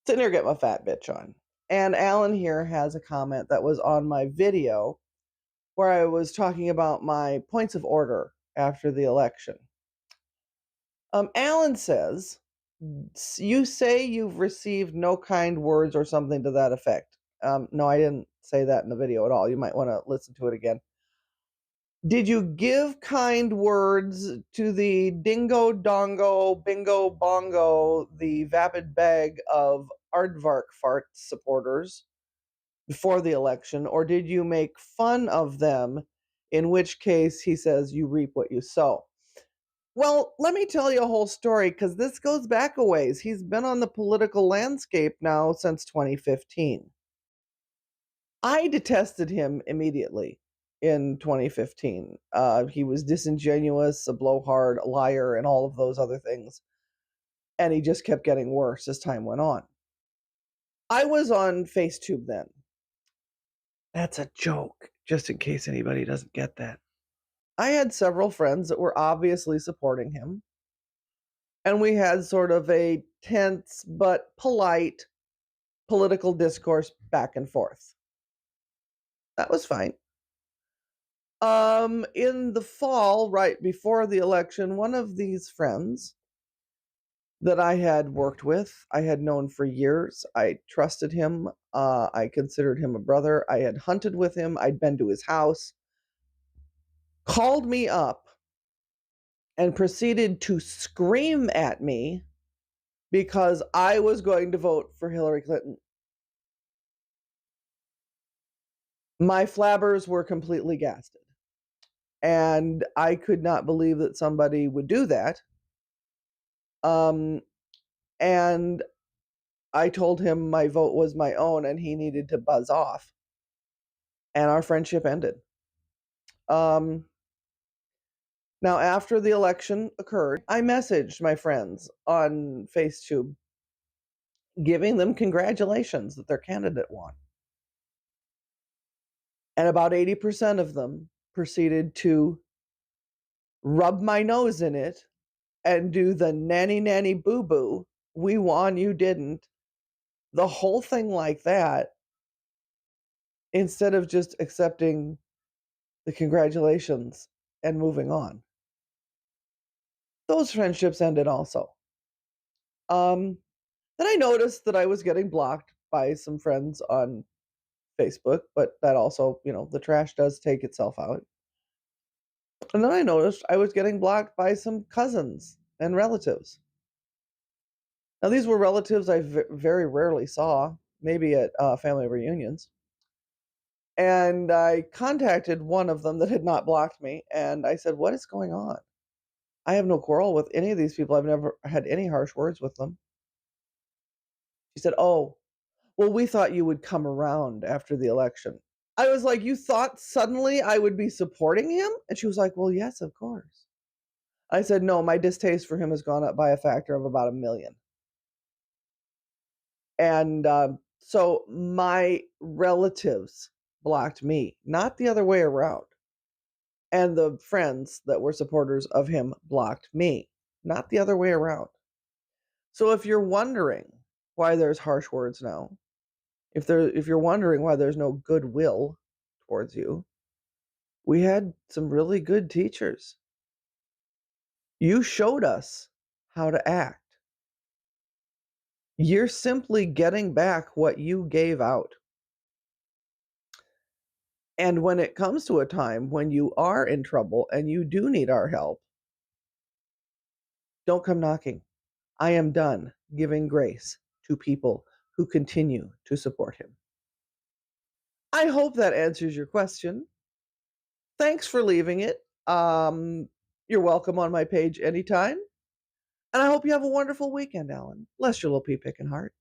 Sitting here getting my fat bitch on. And Alan here has a comment that was on my video where I was talking about my points of order after the election. Alan says, you say you've received no kind words or something to that effect. No, I didn't say that in the video at all. You might want to listen to it again. Did you give kind words to the dingo dongo bingo bongo, the vapid bag of aardvark fart supporters before the election, or did you make fun of them? In which case, he says, you reap what you sow. Well, let me tell you a whole story because this goes back a ways. He's been on the political landscape now since 2015. I detested him immediately in 2015. He was disingenuous, a blowhard, a liar, and all of those other things. And he just kept getting worse as time went on. I was on Facetube then. That's a joke, just in case anybody doesn't get that. I had several friends that were obviously supporting him. And we had sort of a tense but polite political discourse back and forth. That was fine. In the fall, right before the election, one of these friends that I had worked with, I had known for years. I trusted him. I considered him a brother. I had hunted with him. I'd been to his house. Called me up and proceeded to scream at me because I was going to vote for Hillary Clinton. My flabbers were completely gasted. And I could not believe that somebody would do that. And I told him my vote was my own and he needed to buzz off. And our friendship ended. Now, after the election occurred, I messaged my friends on Facetube, giving them congratulations that their candidate won. And about 80% of them proceeded to rub my nose in it and do the nanny nanny boo boo. We won, you didn't. The whole thing like that, instead of just accepting the congratulations and moving on. Those friendships ended also. Then I noticed that I was getting blocked by some friends on Facebook, but that also, the trash does take itself out. And then I noticed I was getting blocked by some cousins and relatives. Now, these were relatives I very rarely saw, maybe at family reunions. And I contacted one of them that had not blocked me, and I said, what is going on? I have no quarrel with any of these people. I've never had any harsh words with them. She said, oh, well, we thought you would come around after the election. I was like, you thought suddenly I would be supporting him? And she was like, well, yes, of course. I said, no, my distaste for him has gone up by a factor of about 1 million. And so my relatives blocked me, not the other way around. And the friends that were supporters of him blocked me, not the other way around. So if you're wondering why there's harsh words now, if you're wondering why there's no goodwill towards you, we had some really good teachers. You showed us how to act. You're simply getting back what you gave out. And when it comes to a time when you are in trouble and you do need our help, don't come knocking. I am done giving grace to people who continue to support him. I hope that answers your question. Thanks for leaving it. You're welcome on my page anytime. And I hope you have a wonderful weekend, Alan. Bless your little pea picking heart.